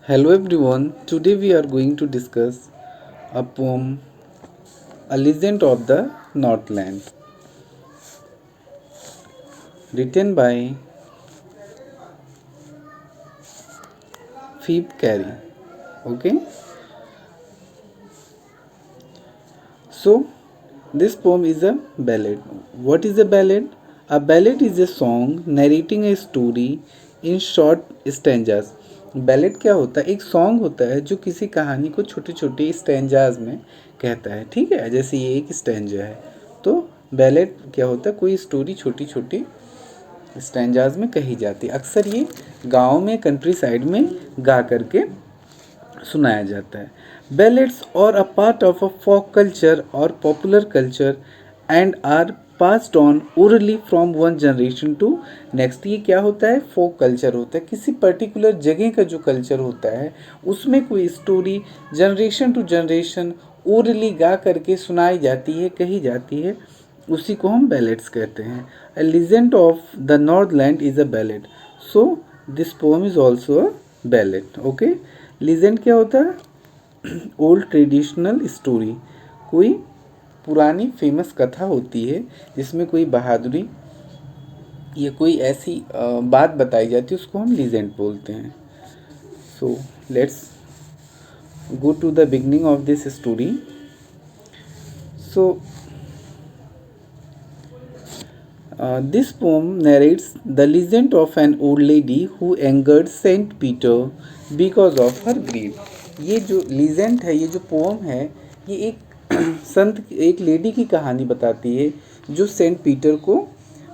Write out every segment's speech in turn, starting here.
Hello everyone, today we are going to discuss a poem, A Legend of the Northland, written by Phoebe Carey. Okay, so this poem is a ballad. What is a ballad? A ballad is a song narrating a story in short stanzas. Ballot क्या होता है? एक song होता है जो किसी कहानी को छोटे छोटे स्टेंजाज में कहता है. ठीक है, जैसे ये एक स्टेंजा है. तो बैलेट क्या होता है? कोई स्टोरी छोटी छोटी स्टेंजाज में कही जाती है. अक्सर ये गाँव में, कंट्री साइड में गा करके सुनाया जाता है. Ballads are a part of a folk culture or popular culture and are passed on orally from one generation to next. ये क्या होता है? फोक कल्चर होता है. किसी पर्टिकुलर जगह का जो कल्चर होता है उसमें कोई story generation to generation orally गा करके सुनाई जाती है, कही जाती है, उसी को हम बैलेड्स कहते हैं. A legend of the Northland is a ballad. So this poem is also a ballad. Okay. Legend क्या होता है? Old traditional story. कोई पुरानी फेमस कथा होती है जिसमें कोई बहादुरी या कोई ऐसी बात बताई जाती है, उसको हम लीजेंड बोलते हैं. So let's go to the beginning of this story. So this poem narrates the legend of an old lady who angered Saint Peter because of her greed. ये जो लीजेंड है, ये जो पोम है, ये एक संत, एक लेडी की कहानी बताती है जो सेंट पीटर को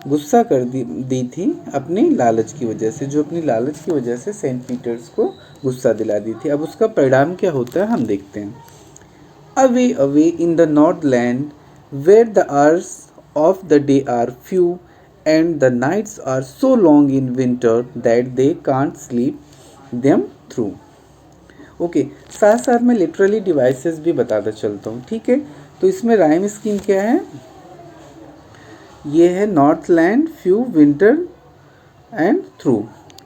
गुस्सा कर दी थी अपनी लालच की वजह से, जो अपनी लालच की वजह से सेंट पीटर्स को गुस्सा दिला दी थी. अब उसका परिणाम क्या होता है हम देखते हैं. Away away in the north land where the hours of the day are few and the nights are so long in winter that they can't sleep them through. Okay, साथ साथ में लिटरली डिवाइसेस भी बताता चलता हूँ. ठीक है, तो इसमें राइम स्कीम क्या है? ये है north land, few, winter and through.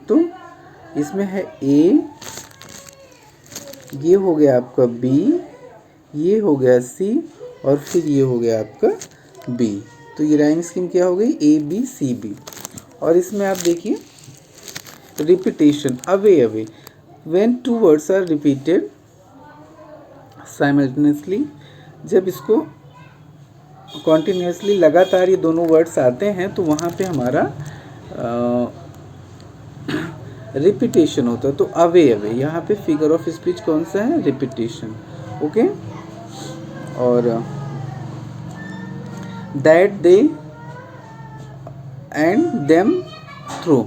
तो इसमें है ए, ये हो गया आपका बी, ये हो गया सी और फिर ये हो गया आपका बी. तो ये राइम स्कीम क्या हो गई? A B C B. और इसमें आप देखिए repetition, away away, when two words are repeated simultaneously, जब इसको कॉन्टिन्यूसली लगातार ये दोनों वर्ड्स आते हैं तो वहाँ पे हमारा रिपीटेशन होता है. तो अवे अवे, यहाँ पे फिगर ऑफ स्पीच कौन सा है? रिपीटेशन. ओके, और that they and them through.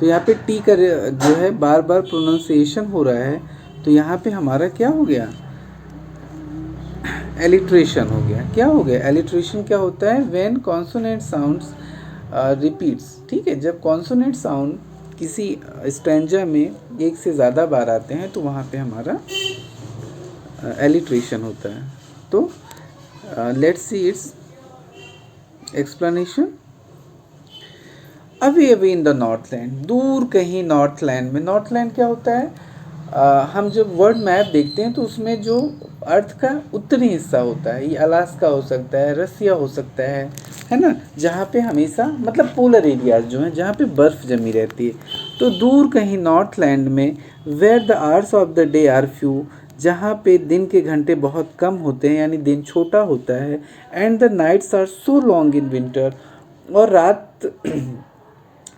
तो यहाँ पे टी का जो है बार बार प्रोनाउंसिएशन हो रहा है, तो यहाँ पे हमारा क्या हो गया? एलिट्रेशन हो गया. क्या हो गया? एलिट्रेशन क्या होता है? When consonant sounds repeats. ठीक है, जब कॉन्सोनेंट साउंड किसी स्टैंजा में एक से ज़्यादा बार आते हैं तो वहाँ पे हमारा एलिट्रेशन होता है. तो let's see it's explanation. Away away in the Northland, दूर कहीं नॉर्थलैंड में. नॉर्थलैंड क्या होता है? हम जब वर्ल्ड मैप देखते हैं तो उसमें जो अर्थ का उत्तरी हिस्सा होता है, ये अलास्का हो सकता है, रसिया हो सकता है ना, जहाँ पे हमेशा मतलब पोलर एरियाज जो हैं जहाँ पे बर्फ़ जमी रहती है. तो दूर कहीं नॉर्थलैंड में where the hours of the day are few, जहाँ पे दिन के घंटे बहुत कम होते हैं, यानी दिन छोटा होता है. And the nights are so long in winter, और रात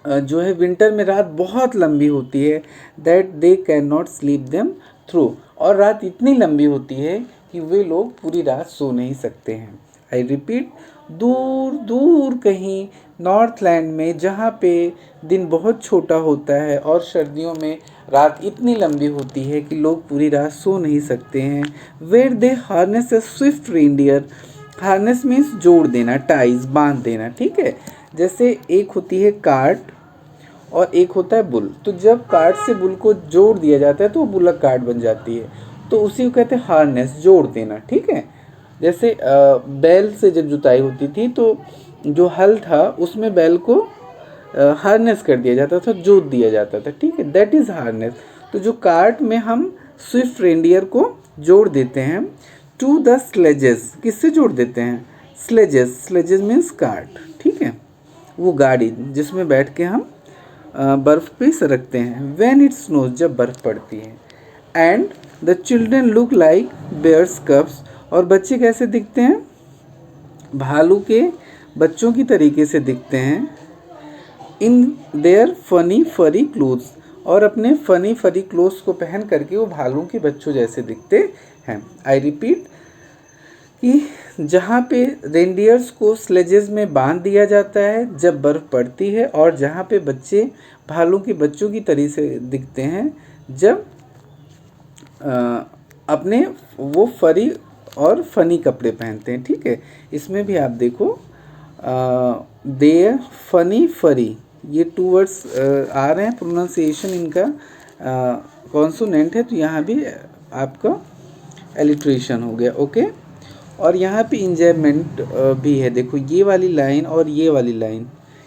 जो है विंटर में रात बहुत लंबी होती है. That they can not sleep them through, और रात इतनी लंबी होती है कि वे लोग पूरी रात सो नहीं सकते हैं. आई रिपीट, दूर दूर कहीं नॉर्थलैंड में जहाँ पे दिन बहुत छोटा होता है और सर्दियों में रात इतनी लंबी होती है कि लोग पूरी रात सो नहीं सकते हैं. Where they harness a swift reindeer. Harness means जोड़ देना, टाइज, बांध देना. ठीक है, जैसे एक होती है कार्ट और एक होता है बुल. तो जब कार्ट से बुल को जोड़ दिया जाता है तो वो बुलक कार्ट बन जाती है. तो उसी को कहते हैं हार्नेस, जोड़ देना. ठीक है, जैसे बैल से जब जुताई होती थी तो जो हल था उसमें बैल को हार्नेस कर दिया जाता था, जोत दिया जाता था. ठीक है, दैट इज़ हार्नेस. तो जो कार्ट में हम स्विफ्ट रेंडियर को जोड़ देते हैं टू द स्लेजेस, किससे जोड़ देते हैं? स्लेजेस, स्लेजेस मीन्स कार्ट, ठीक है, वो गाड़ी जिसमें बैठ के हम बर्फ़ पे सरकते हैं। व्हेन इट स्नोज, जब बर्फ़ पड़ती है। And the children look like bears cubs, और बच्चे कैसे दिखते हैं? भालू के बच्चों की तरीके से दिखते हैं। इन देयर फनी फरी क्लोथ्स, और अपने फनी फरी क्लोथ्स को पहन करके वो भालू के बच्चों जैसे दिखते हैं। आई रिपीट कि जहाँ पे रेंडियर्स को स्लेजेस में बांध दिया जाता है जब बर्फ़ पड़ती है, और जहाँ पे बच्चे भालू के बच्चों की तरह से दिखते हैं जब अपने वो फरी और फनी कपड़े पहनते हैं, ठीक है। इसमें भी आप देखो दे फनी फरी, ये 2 वर्ड्स आ रहे हैं, प्रोनाउंसिएशन इनका कॉन्सोनेंट है, तो यहाँ भी आपका एलिट्रेशन हो गया, ओके। और यहाँ पे इंजॉयमेंट भी है, देखो ये वाली लाइन और ये वाली लाइन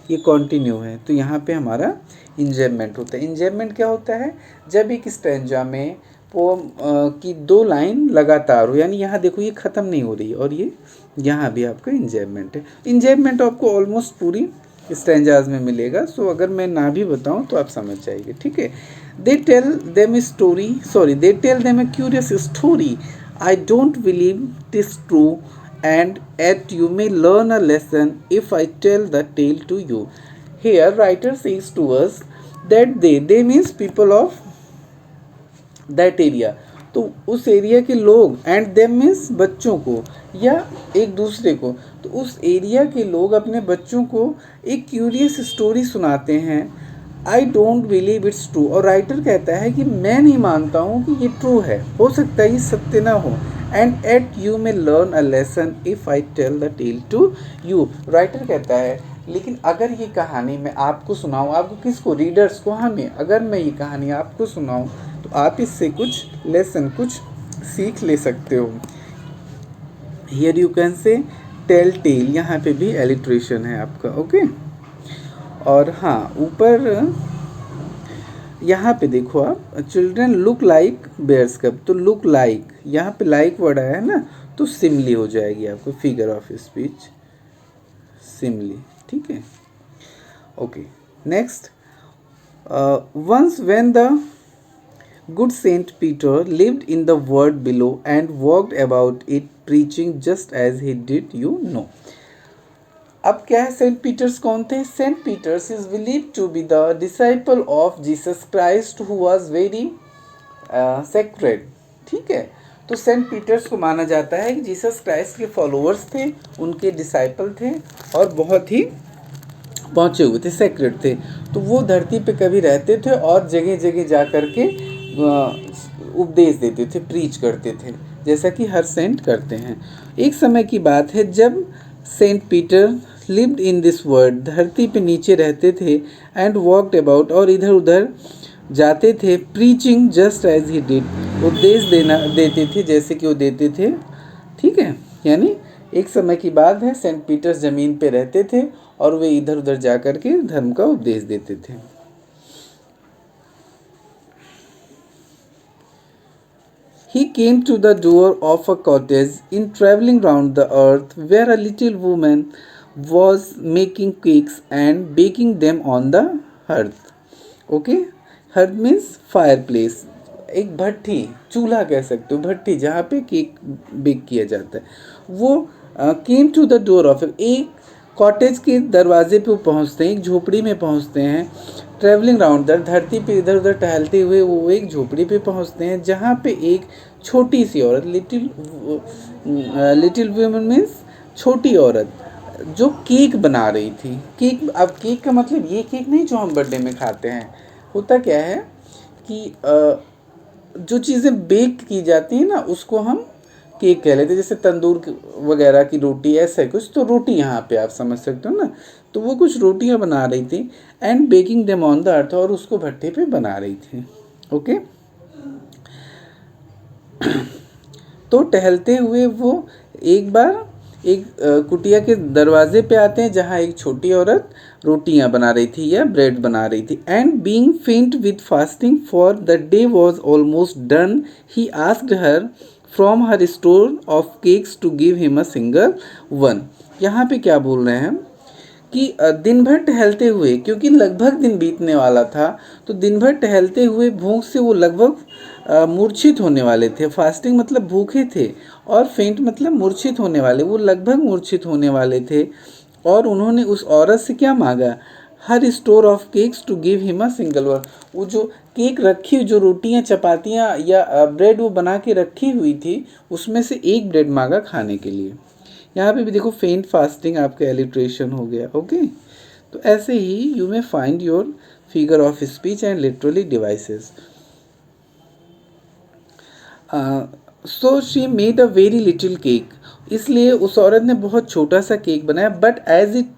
ये कॉन्टिन्यू है, तो यहाँ पे हमारा इंजॉयमेंट होता है। इंजॉयमेंट क्या होता है? जब एक स्टैंजा में पोम की 2 लाइन लगातार हो, यानी यहाँ देखो ये ख़त्म नहीं हो रही, और ये यहाँ भी आपका इंजॉयमेंट है। इंजॉयमेंट आपको ऑलमोस्ट पूरी स्टैंजाज में मिलेगा, सो अगर मैं ना भी बताऊँ तो आप समझ जाएंगे, ठीक है। They tell them a curious story, I don't believe it is true, and yet you may learn a lesson if I tell the tale to you. Here writer says to us that they means people of that area, तो उस area के लोग, and them means बच्चों को या एक दूसरे को, तो उस एरिया के लोग अपने बच्चों को एक क्यूरियस स्टोरी सुनाते हैं। I don't believe it's true, और राइटर कहता है कि मैं नहीं मानता हूँ कि ये ट्रू है, हो सकता है ये सत्य ना हो। And at you may learn a lesson if I tell the tale to you, writer कहता है लेकिन अगर ये कहानी मैं आपको सुनाऊँ, आपको किसको? रीडर्स को, हमें। अगर मैं ये कहानी आपको सुनाऊँ तो आप इससे कुछ लेसन, कुछ सीख ले सकते हो। Here you can say tell tale, यहाँ पे भी एलिट्रेशन है आपका, ओके। और हाँ, ऊपर यहाँ पे देखो आप, चिल्ड्रन लुक लाइक बेयर्स कब, तो लुक लाइक, यहाँ पे लाइक वर्ड आया है ना, तो सिमली हो जाएगी आपको, फिगर ऑफ स्पीच सिमली, ठीक है, okay. Next, once when the good saint Peter lived in the world below and walked about it preaching just as he did, you know. अब क्या है, सेंट पीटर्स कौन थे? Saint Peters is believe to be the disciple of Jesus Christ who was very sacred, ठीक है। तो Saint Peters को माना जाता है कि जीसस क्राइस्ट के फॉलोअर्स थे, उनके डिसाइपल थे और बहुत ही पहुँचे हुए थे, सेक्रेड थे। तो वो धरती पे कभी रहते थे और जगह जगह जा कर के उपदेश देते थे, प्रीच करते थे, जैसा कि हर सेंट करते हैं। एक समय की बात है जब saint Peter lived in this world, धरती पे नीचे रहते थे, एंड वॉकड अबाउट, और इधर उधर जाते थे, preaching just as he did, उपदेश देते थे जैसे कि वो देते थे, ठीक है। यानी एक समय की बात है, सेंट पीटर्स ज़मीन पे रहते थे और वे इधर उधर जा कर के धर्म का उपदेश देते थे। He came to the door of a cottage in traveling round the earth, where a little woman was making cakes and baking them on the hearth. Okay, hearth means fireplace. एक भट्टी, चूल्हा कह सकते हो, भट्टी जहाँ पे केक बेक किया जाता है। वो came to the door of, एक कॉटेज के दरवाजे पे पहुँचते हैं, एक झोपड़ी में पहुँचते हैं। ट्रैवलिंग राउंड द, धरती पे इधर उधर टहलते हुए वो एक झोपड़ी पे पहुँचते हैं जहाँ पे एक छोटी सी औरत, लिटिल वुमन मीन्स छोटी औरत, जो केक बना रही थी। केक, अब केक का मतलब ये केक नहीं जो हम बर्थडे में खाते हैं। होता क्या है कि जो चीज़ें बेक की जाती हैं ना, उसको हम केक कह लेते हैं, जैसे तंदूर वगैरह की रोटी, ऐसा कुछ। तो रोटी यहाँ पे आप समझ सकते हो ना, तो वो कुछ रोटियाँ बना रही थी, and baking them on the earth, और उसको भट्टे पे बना रही थी, ओके। तो टहलते हुए वो एक बार एक कुटिया के दरवाजे पे आते हैं जहाँ एक छोटी औरत रोटियां बना रही थी या ब्रेड बना रही थी. And being faint with fasting for the day was almost done, he asked her from her store of cakes to give him a single one. यहाँ पे क्या बोल रहे हैं कि दिन भर टहलते हुए, क्योंकि लगभग दिन बीतने वाला था, तो दिन भर टहलते हुए भूख से वो लगभग मूर्छित होने वाले थे. फास्टिंग मतलब भूखे थे, और फेंट मतलब मूर्छित होने वाले, वो लगभग मूर्छित होने वाले थे. और उन्होंने उस औरत से क्या मांगा? Her store of cakes to give him a single one. वो जो केक रखी, जो रोटियां चपातियां या ब्रेड वो बना के रखी हुई थी, उसमें से एक ब्रेड मांगा खाने के लिए. यहाँ पे भी देखो फेंट फास्टिंग आपका एलिट्रेशन हो गया. ओके, तो ऐसे ही you may find your figure of speech and literally devices. So she made a very little cake. इसलिए उस औरत ने बहुत छोटा सा केक बनाया. बट एज इट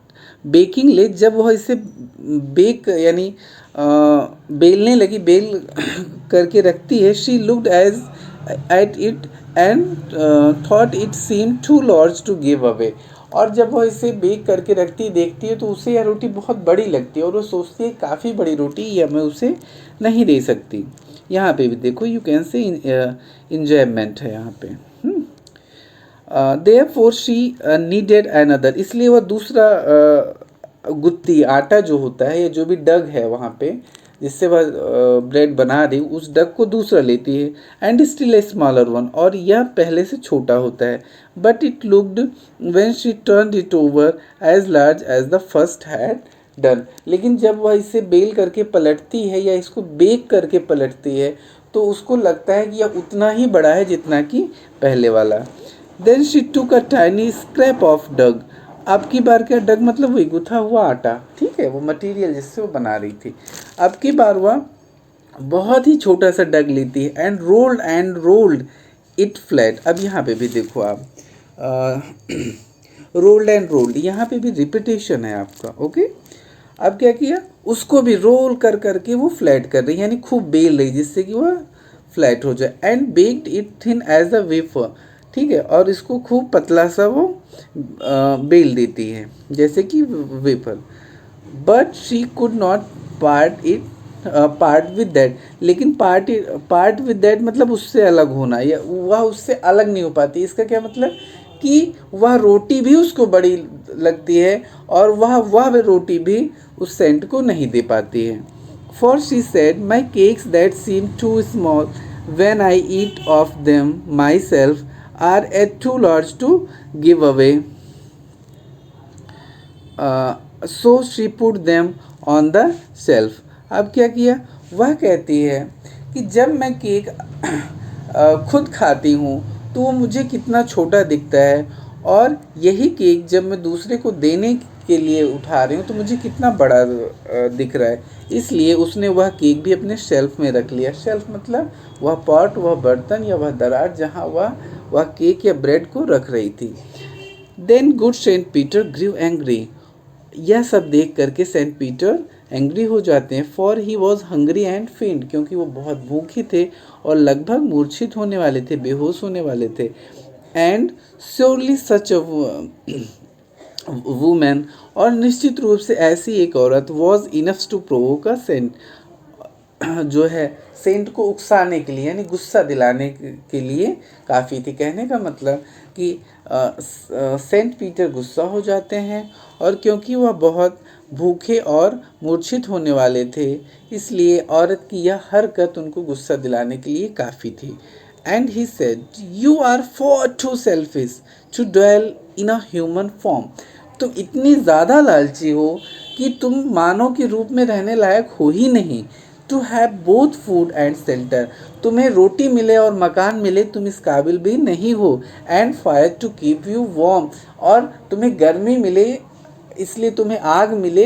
बेकिंग ले, जब वह इसे बेक यानी बेलने लगी, बेल करके रखती है, she looked as at it and thought it seem too large to give away. और जब वह इसे बेक करके रखती देखती है तो उसे यह रोटी बहुत बड़ी लगती है, और वो सोचती है काफ़ी बड़ी रोटी, यह मैं उसे नहीं दे सकती. यहाँ पे भी देखो यू कैन से इंजॉयमेंट है यहाँ पे. Therefore she needed another. इसलिए वह दूसरा गुत्ती आटा जो होता है, या जो भी डग है वहाँ पे जिससे वह ब्रेड बना रही, उस डग को दूसरा लेती है. And still a smaller one. और यह पहले से छोटा होता है. But it looked when she turned it over as large as the first had done. लेकिन जब वह इसे बेल करके पलटती है या इसको बेक करके पलटती है, तो उसको लगता है कि यह उतना ही बड़ा है जितना कि पहले वाला. देन शी टूक अ टाइनी स्क्रैप ऑफ डग. अब की बार क्या? डग मतलब वही गुथा हुआ आटा, ठीक है, वो मटेरियल जिससे वो बना रही थी. अब की बार वह बहुत ही छोटा सा डग लेती है. And rolled it flat. अब यहाँ पे भी देखो आप रोल्ड एंड रोल्ड, यहाँ पे भी रिपीटेशन है आपका. ओके, अब क्या किया? उसको भी रोल कर करके वो फ्लैट कर रही, यानी खूब बेल रही जिससे कि वह फ्लैट हो जाए. And baked it thin as a wafer. ठीक है, और इसको खूब पतला सा वो बेल देती है जैसे कि wafer. But she could not part with that. लेकिन पार्ट विद दैट मतलब उससे अलग होना, या वह उससे अलग नहीं हो पाती. इसका क्या मतलब कि वह रोटी भी उसको बड़ी लगती है, और वह रोटी भी उस सेंट को नहीं दे पाती है. For she said my cakes that seem too small when I eat of them myself are yet too large to give away. So she put them on the shelf. अब क्या किया? वह कहती है कि जब मैं केक खुद खाती हूँ तो वो मुझे कितना छोटा दिखता है, और यही केक जब मैं दूसरे को देने के लिए उठा रही हूँ तो मुझे कितना बड़ा दिख रहा है. इसलिए उसने वह केक भी अपने शेल्फ में रख लिया. शेल्फ मतलब वह पॉट, वह बर्तन या वह दराज जहाँ वह केक या ब्रेड को रख रही थी. Then good saint Peter grew angry. यह सब देख करके सेंट पीटर एंग्री हो जाते हैं. For he was hungry and फेंट. क्योंकि वो बहुत भूखे थे और लगभग मूर्छित होने वाले थे, बेहोश होने वाले थे. And surely such a woman. और निश्चित रूप से ऐसी एक औरत was enough to provoke a saint. जो है सेंट को उकसाने के लिए, यानी गुस्सा दिलाने के लिए काफ़ी थी. कहने का मतलब कि सेंट पीटर गुस्सा हो जाते हैं, और क्योंकि वह बहुत भूखे और मूर्छित होने वाले थे, इसलिए औरत की यह हरकत उनको गुस्सा दिलाने के लिए काफ़ी थी. And he said you are far too selfish to dwell in a human form. तुम इतनी ज़्यादा लालची हो कि तुम मानव के रूप में रहने लायक हो ही नहीं. To have both food and shelter. तुम्हें रोटी मिले और मकान मिले, तुम इस काबिल भी नहीं हो. And fire to keep you warm. और तुम्हें गर्मी मिले इसलिए तुम्हें आग मिले,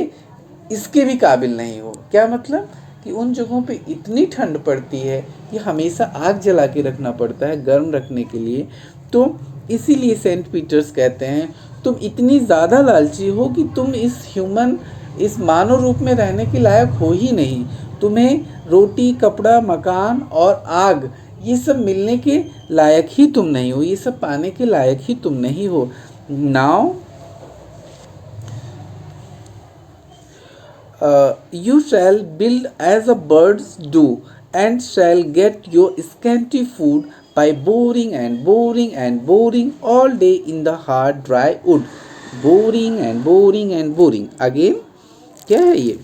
इसके भी काबिल नहीं हो. क्या मतलब कि उन जगहों पे इतनी ठंड पड़ती है कि हमेशा आग जला के रखना पड़ता है गर्म रखने के लिए. तो इसीलिए सेंट पीटर्स कहते हैं तुम इतनी ज़्यादा लालची हो कि तुम इस मानव रूप में रहने के लायक हो ही नहीं. तुम्हें रोटी, कपड़ा, मकान और आग ये सब मिलने के लायक ही तुम नहीं हो, ये सब पाने के लायक ही तुम नहीं हो. Now you shall build as the birds do, and shall get your scanty food by boring and boring and boring all day in the hard dry wood. Boring and boring and boring. Again, क्या है ये?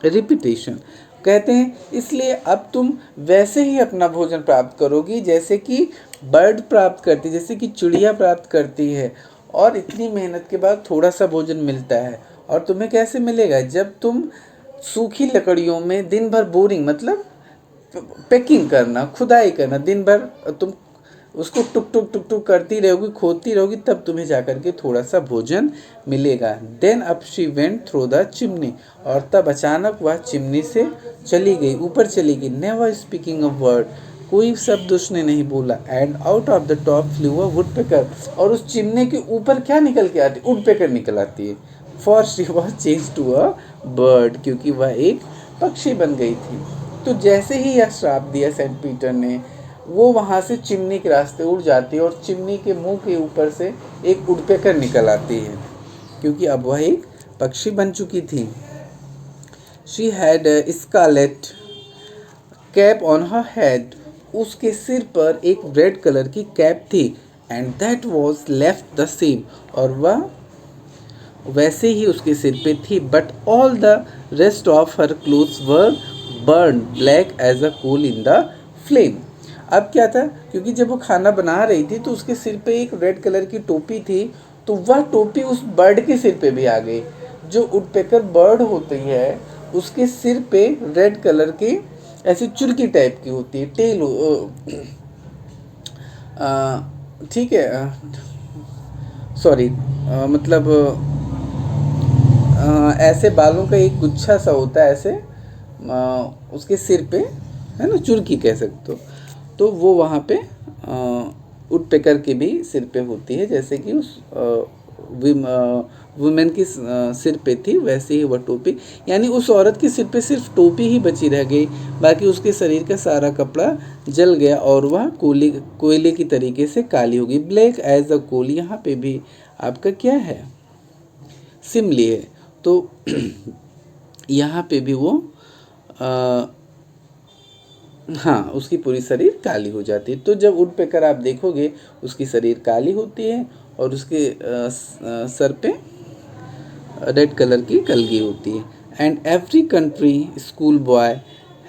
Repetition. कहते हैं इसलिए अब तुम वैसे ही अपना भोजन प्राप्त करोगी जैसे कि बर्ड प्राप्त करती, जैसे कि चिड़िया प्राप्त करती है, और इतनी मेहनत के बाद थोड़ा सा भोजन मिलता है। और तुम्हें कैसे मिलेगा? जब तुम सूखी लकड़ियों में दिन भर बोरिंग मतलब पैकिंग करना, खुदाई करना, दिन भर तुम उसको टुक टुक टुक टुक करती रहोगी, खोदती रहोगी, तब तुम्हें जाकर के थोड़ा सा भोजन मिलेगा। Then up she went through the chimney, और तब अचानक वह चिमनी से चली गई, ऊपर चली गई। नेवर स्पीकिंग अ वर्ड, कोई शब्द उसने नहीं बोला। And out of the top flu a woodpecker, और उस चिमनी के ऊपर क्या निकल के आती? वुडपेकर निकल आती है। For she was change to a bird, क्योंकि वह एक पक्षी बन गई थी। तो जैसे ही यह श्राप दिया सेंट पीटर ने, वो वहाँ से चिमनी के रास्ते उड़ जाती है, और चिमनी के मुंह के ऊपर से एक वुडपेकर निकल आती है, क्योंकि अब वह एक पक्षी बन चुकी थी। She had scarlet cap on her head, उसके सिर पर एक रेड कलर की कैप थी। And that was left the same, और वह वैसे ही उसके सिर पे थी। But all the rest of her clothes were burn black as a coal in the flame. अब क्या था? क्योंकि जब वो खाना बना रही थी तो उसके सिर पे एक रेड कलर की टोपी थी, तो वह टोपी उस बर्ड के सिर पे भी आ गई। जो वुडपेकर बर्ड होती है उसके सिर पे रेड कलर की ऐसी चुरकी टाइप की होती है, टेल, ठीक है, सॉरी, मतलब ऐसे बालों का एक गुच्छा सा होता है ऐसे उसके सिर पे, है ना, चुरकी कह सकते हो। तो वो वहाँ पे वुडपेकर के भी सिर पे होती है, जैसे कि उस वुमेन की सिर पे थी, वैसे ही वह टोपी, यानी उस औरत की सिर पे सिर्फ टोपी ही बची रह गई, बाकी उसके शरीर का सारा कपड़ा जल गया और वह कोयले की तरीके से काली हो गई। ब्लैक एज अ कोल, यहाँ पे भी आपका क्या है? सिमली है। तो यहाँ पे भी वो हाँ, उसकी पूरी शरीर काली हो जाती है। तो जब वुडपेकर आप देखोगे उसकी शरीर काली होती है और उसके सर पे रेड कलर की कलगी होती है। And every country school boy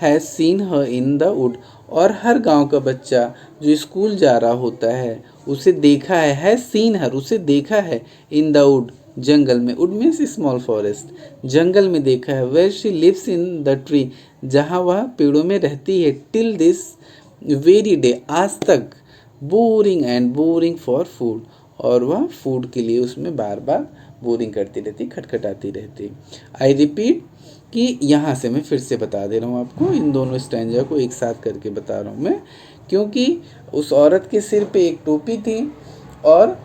has seen her in the wood, और हर गांव का बच्चा जो स्कूल जा रहा होता है उसे देखा है सीन हर, उसे देखा है इन द वुड, जंगल में। वुड मीन्स स्मॉल फॉरेस्ट, जंगल में देखा है। Where she lives in the tree, जहाँ वह पेड़ों में रहती है। टिल दिस वेरी डे, आज तक। Boring and boring for food, और वह फूड के लिए उसमें बार बार बोरिंग करती रहती, खटखटाती रहती। आई रिपीट, कि यहाँ से मैं फिर से बता दे रहा हूँ आपको, इन दोनों स्टैंजा को एक साथ करके बता रहा हूँ मैं, क्योंकि उस औरत के सिर पे एक टोपी थी, और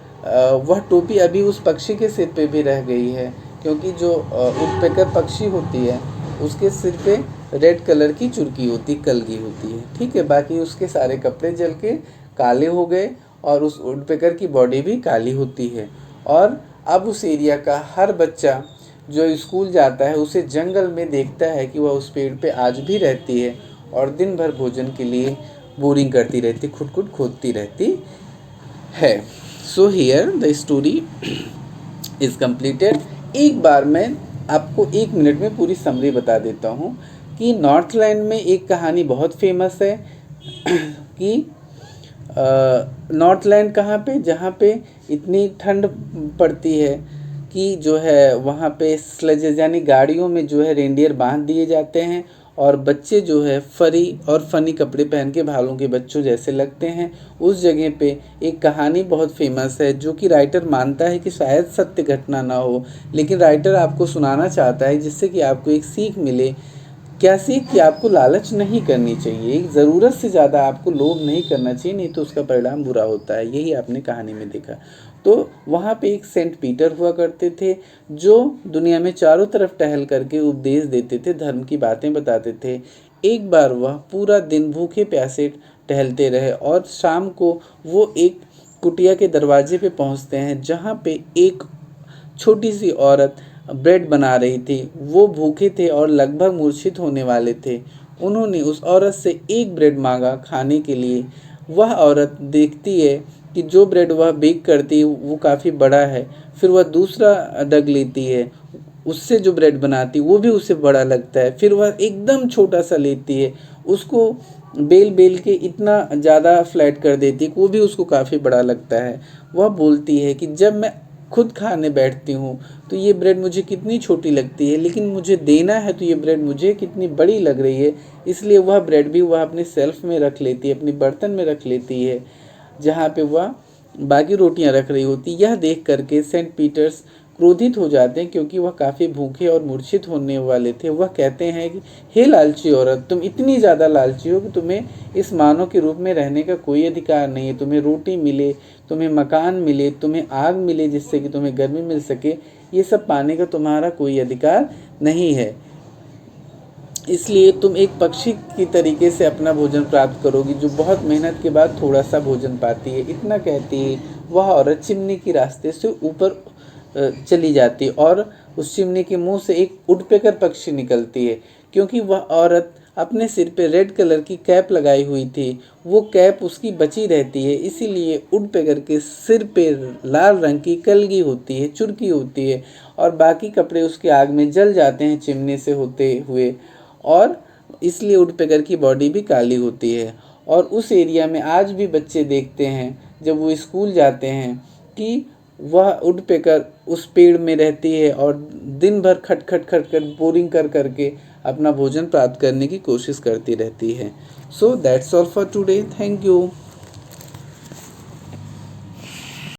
वह टोपी अभी उस पक्षी के सिर पे भी रह गई है, क्योंकि जो वुडपेकर पक्षी होती है उसके सिर पे रेड कलर की चुरकी होती, कलगी होती है, ठीक है। बाकी उसके सारे कपड़े जल के काले हो गए, और उस वुडपेकर की बॉडी भी काली होती है। और अब उस एरिया का हर बच्चा जो स्कूल जाता है उसे जंगल में देखता है कि वह उस पेड़ पे आज भी रहती है, और दिन भर भोजन के लिए बोरिंग करती रहती, खुद खुद खोदती रहती है। So here the story is completed. एक बार मैं आपको 1 मिनट में पूरी समरी बता देता हूँ कि नॉर्थलैंड में एक कहानी बहुत फेमस है कि नॉर्थलैंड कहाँ पे, जहाँ पे इतनी ठंड पड़ती है कि जो है वहाँ पे स्लेजेस यानी गाड़ियों में जो है रेंडियर बांध दिए जाते हैं, और बच्चे जो है फरी और फनी कपड़े पहन के भालू के बच्चों जैसे लगते हैं। उस जगह पे एक कहानी बहुत फेमस है जो कि राइटर मानता है कि शायद सत्य घटना ना हो, लेकिन राइटर आपको सुनाना चाहता है जिससे कि आपको एक सीख मिले। क्या सीख? कि आपको लालच नहीं करनी चाहिए, एक ज़रूरत से ज़्यादा आपको लोभ नहीं करना चाहिए, नहीं तो उसका परिणाम बुरा होता है। यही आपने कहानी में देखा। तो वहाँ पे एक सेंट पीटर हुआ करते थे जो दुनिया में चारों तरफ टहल करके उपदेश देते थे, धर्म की बातें बताते थे। एक बार वह पूरा दिन भूखे प्यासे टहलते रहे, और शाम को वो एक कुटिया के दरवाजे पे पहुंचते हैं, जहां पे एक छोटी सी औरत ब्रेड बना रही थी। वो भूखे थे और लगभग मूर्छित होने वाले थे। उन्होंने उस औरत से एक ब्रेड मांगा खाने के लिए। वह औरत देखती है कि जो ब्रेड वह बेक करती है वो काफ़ी बड़ा है। फिर वह दूसरा डग लेती है, उससे जो ब्रेड बनाती है वो भी उसे बड़ा लगता है। फिर वह एकदम छोटा सा लेती है, उसको बेल बेल के इतना ज़्यादा फ्लैट कर देती है कि वो भी उसको काफ़ी बड़ा लगता है। वह बोलती है कि जब मैं खुद खाने बैठती हूँ तो ये ब्रेड मुझे कितनी छोटी लगती है, लेकिन मुझे देना है तो ये ब्रेड मुझे कितनी बड़ी लग रही है। इसलिए वह ब्रेड भी वह अपने सेल्फ में रख लेती है, अपनी बर्तन में रख लेती है, जहाँ पे वह बाकी रोटियां रख रही होती। यह देख करके सेंट पीटर्स क्रोधित हो जाते हैं, क्योंकि वह काफ़ी भूखे और मूर्छित होने वाले थे। वह कहते हैं कि हे लालची औरत, तुम इतनी ज़्यादा लालची हो कि तुम्हें इस मानव के रूप में रहने का कोई अधिकार नहीं है। तुम्हें रोटी मिले, तुम्हें मकान मिले, तुम्हें आग मिले जिससे कि तुम्हें गर्मी मिल सके, ये सब पाने का तुम्हारा कोई अधिकार नहीं है। इसलिए तुम एक पक्षी की तरीके से अपना भोजन प्राप्त करोगी, जो बहुत मेहनत के बाद थोड़ा सा भोजन पाती है। इतना कहती है वह औरत चिमनी के रास्ते से ऊपर चली जाती है, और उस चिमनी के मुंह से एक वुडपेकर पक्षी निकलती है। क्योंकि वह औरत अपने सिर पे रेड कलर की कैप लगाई हुई थी, वो कैप उसकी बची रहती है, इसीलिए वुडपेकर के सिर पे लाल रंग की कलगी होती है, चुरकी होती है, और बाकी कपड़े उसके आग में जल जाते हैं चिमनी से होते हुए, और इसलिए वुडपेकर की बॉडी भी काली होती है। और उस एरिया में आज भी बच्चे देखते हैं जब वो स्कूल जाते हैं कि वह वुडपेकर उस पेड़ में रहती है और दिन भर खट खट खट खट बोरिंग कर करके अपना भोजन प्राप्त करने की कोशिश करती रहती है। So that's all for today. Thank you.